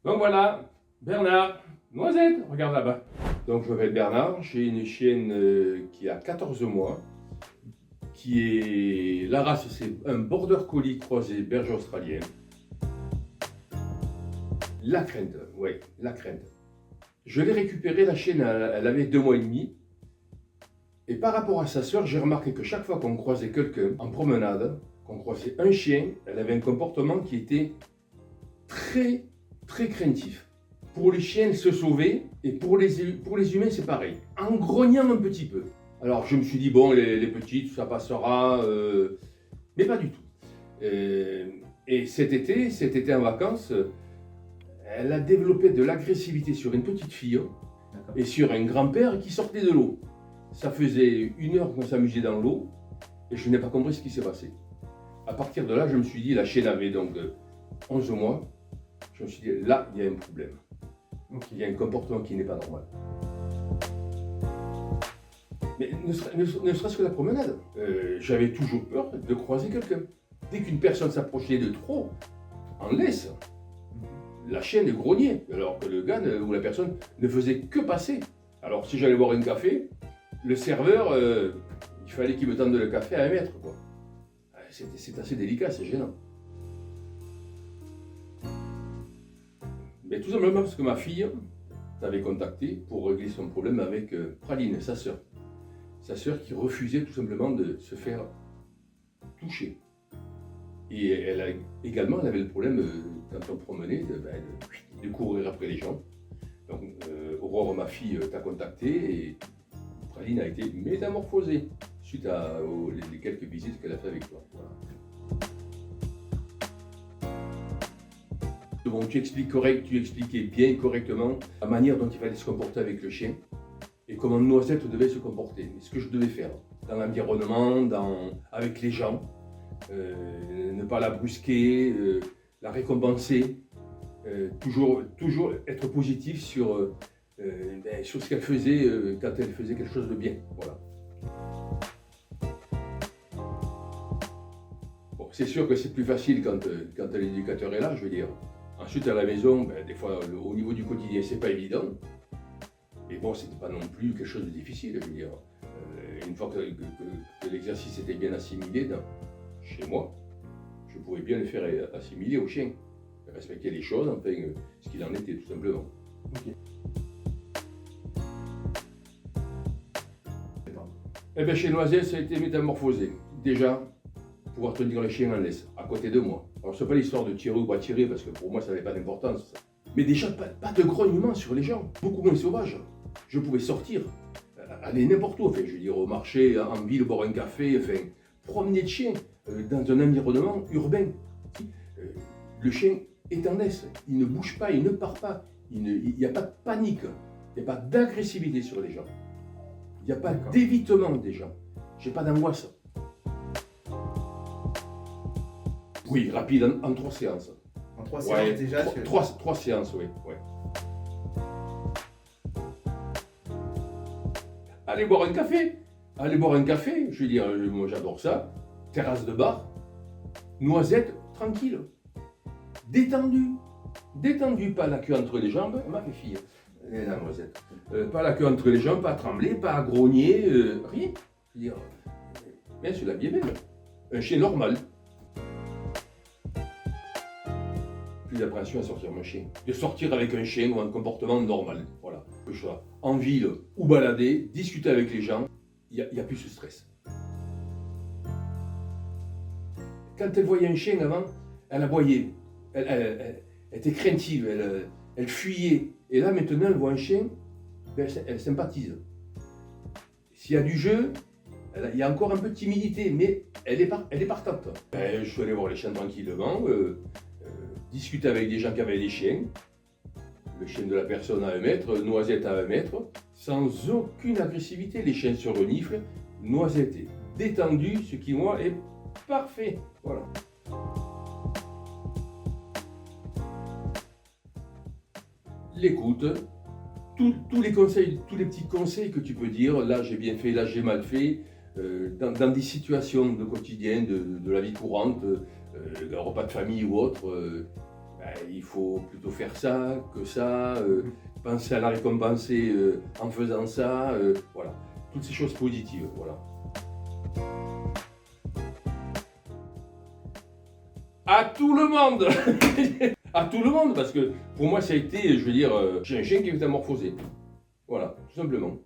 Donc voilà, Bernard, Noisette, regarde là-bas. Donc je m'appelle Bernard, j'ai une chienne qui a 14 mois, qui est, la race c'est un border collie croisé berger australien. La crainte, oui, la crainte. Je l'ai récupérée, la chienne, elle avait 2 mois et demi. Et par rapport à sa sœur, j'ai remarqué que chaque fois qu'on croisait quelqu'un en promenade, qu'on croisait un chien, elle avait un comportement qui était très, très craintif. Pour les chiens, elle se sauvait, et pour les humains, c'est pareil, en grognant un petit peu. Alors je me suis dit, bon, les petites, ça passera, mais pas du tout. Et cet été en vacances, elle a développé de l'agressivité sur une petite fille et sur un grand-père qui sortait de l'eau. Ça faisait 1 heure qu'on s'amusait dans l'eau et je n'ai pas compris ce qui s'est passé. À partir de là, je me suis dit, la chienne avait donc 11 mois, je me suis dit, là, il y a un problème. Donc, il y a un comportement qui n'est pas normal. Mais ne serait-ce que la promenade, j'avais toujours peur de croiser quelqu'un. Dès qu'une personne s'approchait de trop, en laisse, la chienne grognait, alors que le gars ou la personne ne faisait que passer. Alors si j'allais boire un café, le serveur, il fallait qu'il me tende le café à 1 mètre, quoi. C'est assez délicat, c'est gênant. Mais tout simplement parce que ma fille t'avait contacté pour régler son problème avec Praline, sa sœur. Sa sœur qui refusait tout simplement de se faire toucher. Et elle avait le problème, quand on promenait, de courir après les gens. Donc Aurore, ma fille, t'a contacté et Praline a été métamorphosée suite les quelques visites qu'elle a fait avec toi. Voilà. Bon, tu expliquais bien correctement la manière dont il fallait se comporter avec le chien et comment Noisette devait se comporter, ce que je devais faire dans l'environnement, avec les gens, ne pas la brusquer, la récompenser, toujours être positif sur ce qu'elle faisait quand elle faisait quelque chose de bien. Voilà. Bon, c'est sûr que c'est plus facile quand l'éducateur est là, je veux dire. Ensuite, à la maison, des fois, au niveau du quotidien, c'est pas évident. Mais bon, c'était pas non plus quelque chose de difficile, je veux dire. Une fois que l'exercice était bien assimilé chez moi, je pouvais bien le faire assimiler au chien. Respecter les choses, enfin, ce qu'il en était, tout simplement. Okay. Eh bien, chez Noisette, ça a été métamorphosé. Déjà, pouvoir tenir les chiens en laisse, à côté de moi. Alors, c'est pas l'histoire de tirer ou pas tirer, parce que pour moi, ça n'avait pas d'importance. Mais déjà, pas de grognement sur les gens, beaucoup moins sauvage. Je pouvais sortir, aller n'importe où, enfin, je veux dire, au marché, en ville, boire un café, enfin, promener le chien dans un environnement urbain. Le chien est en laisse, il ne bouge pas, il ne part pas, il n'y a pas de panique, il n'y a pas d'agressivité sur les gens, il n'y a pas d'évitement des gens, j'ai pas d'angoisse. Oui, rapide, en 3 séances. En 3 séances déjà 3 séances, oui. Ouais. Allez boire un café, je veux dire, moi j'adore ça, terrasse de bar, Noisette, tranquille. Détendu, pas la queue entre les jambes, ma fille, la Noisette, pas la queue entre les jambes, pas à trembler, pas à grogner, rien. Je veux dire, bien sûr, la vie est belle, un chien normal. Plus d'appréhension à sortir mon chien, de sortir avec un chien ou un comportement normal, voilà. Que je sois en ville ou balader, discuter avec les gens, il n'y a plus ce stress. Quand elle voyait un chien avant, elle aboyait. Elle était craintive, elle fuyait. Et là, maintenant, elle voit un chien, elle sympathise. S'il y a du jeu, il y a encore un peu de timidité, mais elle est partante. Je suis allé voir les chiens tranquillement, discuter avec des gens qui avaient des chiens. Le chien de la personne à 1 mètre, Noisette à 1 mètre, sans aucune agressivité. Les chiens se reniflent, Noisette est détendue, ce qui, moi, est parfait. Voilà. L'écoute, tous les conseils, tous les petits conseils que tu peux dire, là j'ai bien fait, là j'ai mal fait, dans des situations de quotidien, de la vie courante, un repas de famille ou autre, il faut plutôt faire ça que ça, penser à la récompenser en faisant ça, voilà. Toutes ces choses positives, voilà. À tout le monde à tout le monde, parce que pour moi ça a été, je veux dire, j'ai un chien qui est métamorphosé. Voilà, tout simplement.